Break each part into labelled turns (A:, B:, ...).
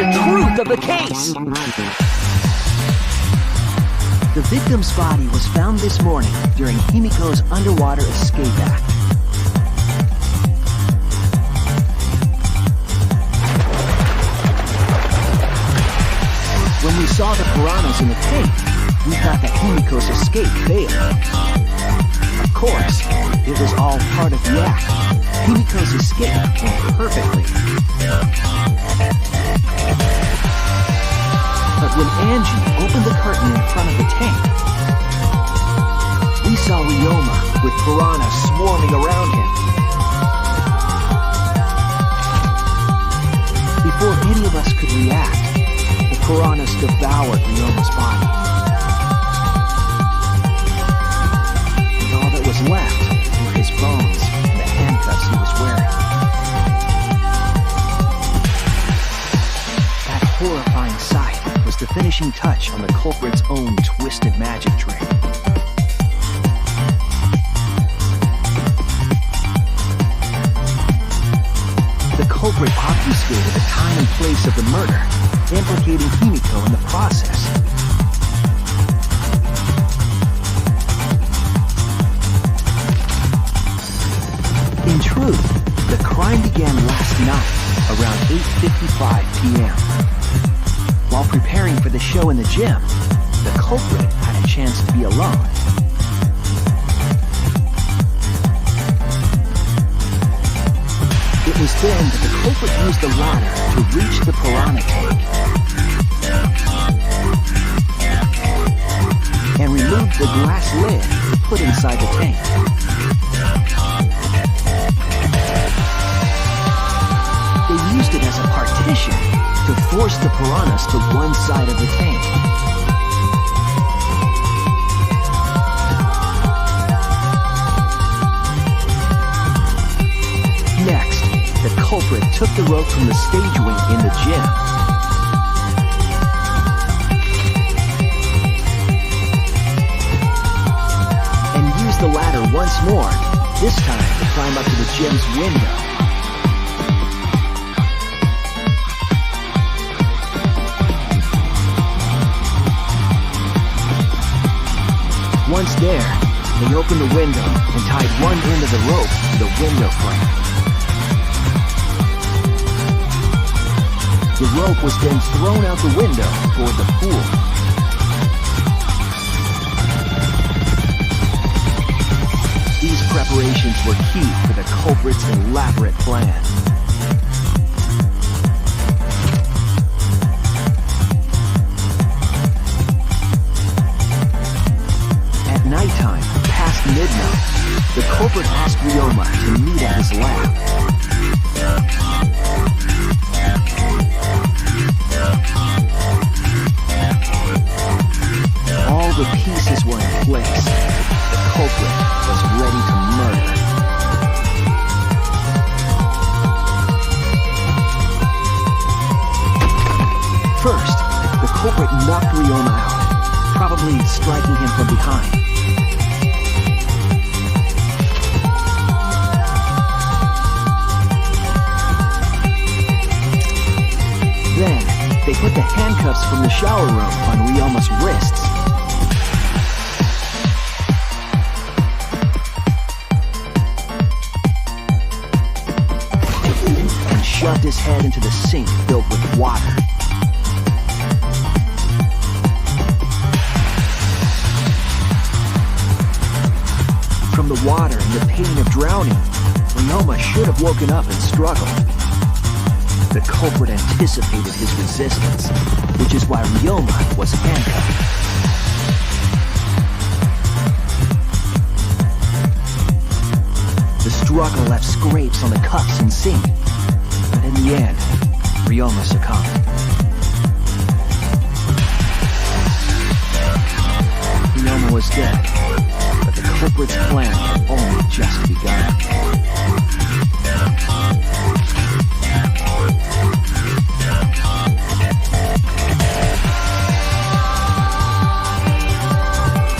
A: the truth of the case. The victim's body was found this morning during Himiko's underwater escape act. When we saw the piranhas in the tank, we thought that Himiko's escape failed. Of course, it was all part of the act. Himiko's escape went perfectly. But when Angie opened the curtain in front of the tank, we saw Ryoma with piranhas swarming around him. Before any of us could react, the piranhas devoured Ryoma's body. And all that was left were his bones and the handcuffs he was wearing. That horrifying sight was the finishing touch on the culprit's own twisted magic trick. The culprit obfuscated the time and place of the murder, implicating Himiko in the process. In truth, the crime began last night around 8:55 p.m. While preparing for the show in the gym, the culprit had a chance to be alone. It was then that the culprit used the ladder to reach the piranha tank and removed the glass lid put inside the tank. They used it as a partition to force the piranhas to one side of the tank. Next, the culprit took the rope from the stage wing in the gym. And used the ladder once more, this time to climb up to the gym's window. Once there, they opened the window and tied one end of the rope to the window frame. The rope was then thrown out the window toward the pool. These preparations were key to the culprit's elaborate plan. At nighttime, past midnight, the culprit asked Ryoma to meet at his lab. All the pieces were in place. The culprit was ready to murder. First, the culprit knocked Ryoma out, probably striking him from behind. Then, they put the handcuffs from the shower room on Ryoma's wrists. And shoved his head into the sink filled with water. From the water and the pain of drowning, Ryoma should have woken up and struggled. The culprit anticipated his resistance, which is why Ryoma was handcuffed. The struggle left scrapes on the cuffs and sink, but in the end, Ryoma succumbed. Ryoma was dead, but the culprit's plan had only just begun.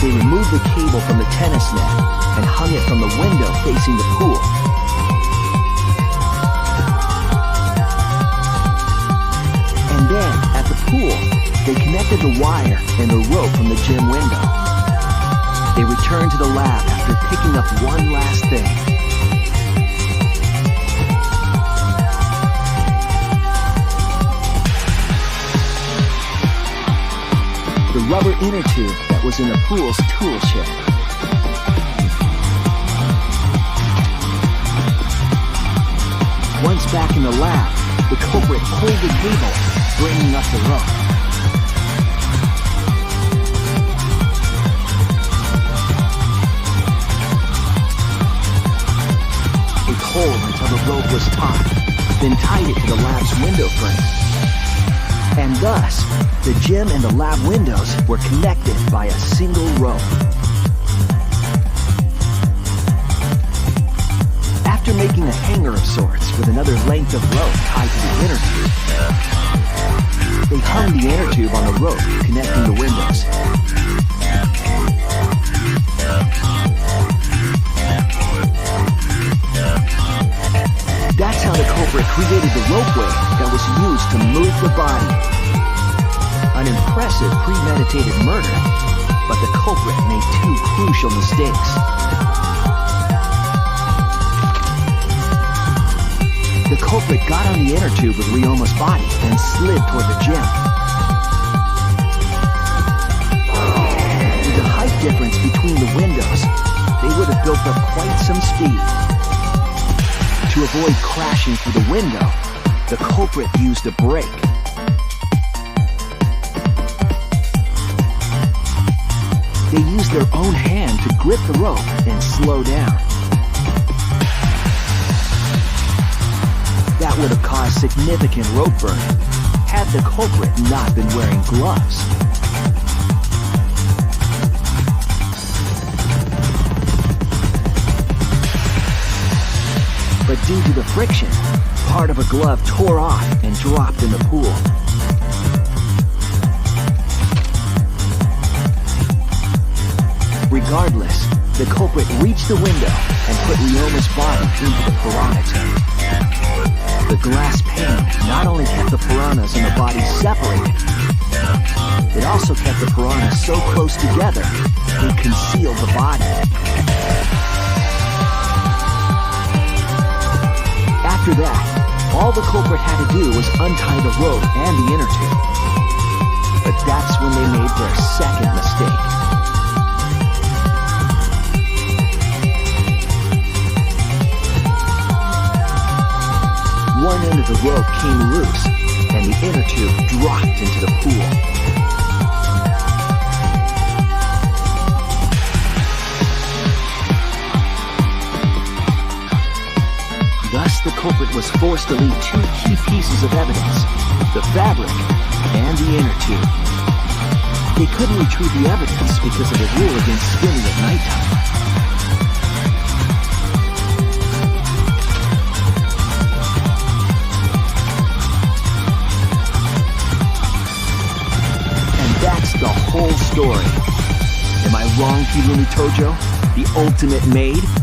A: They removed the cable from the tennis net and hung it from the window facing the pool. And then pool, they connected the wire and the rope from the gym window. They returned to the lab after picking up one last thing. The rubber inner tube that was in the pool's tool shed. Once back in the lab, the culprit pulled the cable, bringing up the rope. He pulled until the rope was taut, then tied it to the lab's window frame. And thus, the gym and the lab windows were connected by a single rope. After making a hanger of sorts with another length of rope tied to the inner tube, they hung the inner tube on the rope connecting the windows. That's how the culprit created the ropeway that was used to move the body. An impressive premeditated murder, but the culprit made two crucial mistakes. The culprit got on the inner tube with Ryoma's body and slid toward the gym. With the height difference between the windows, they would have built up quite some speed. To avoid crashing through the window, the culprit used a brake. They used their own hand to grip the rope and slow down. That would have caused significant rope burning had the culprit not been wearing gloves. But due to the friction, part of a glove tore off and dropped in the pool. Regardless, the culprit reached the window and put Ryoma's body into the piranha tank. The glass pane not only kept the piranhas and the body separated, it also kept the piranhas so close together they concealed the body. After that, all the culprit had to do was untie the rope and the inner tube. But that's when they made their second mistake. One end of the rope came loose, and the inner tube dropped into the pool. Thus, the culprit was forced to leave two key pieces of evidence, the fabric and the inner tube. They couldn't retrieve the evidence because of the rule against swimming at nighttime. That's the whole story. Am I wrong, Hirumi Tojo? The ultimate maid?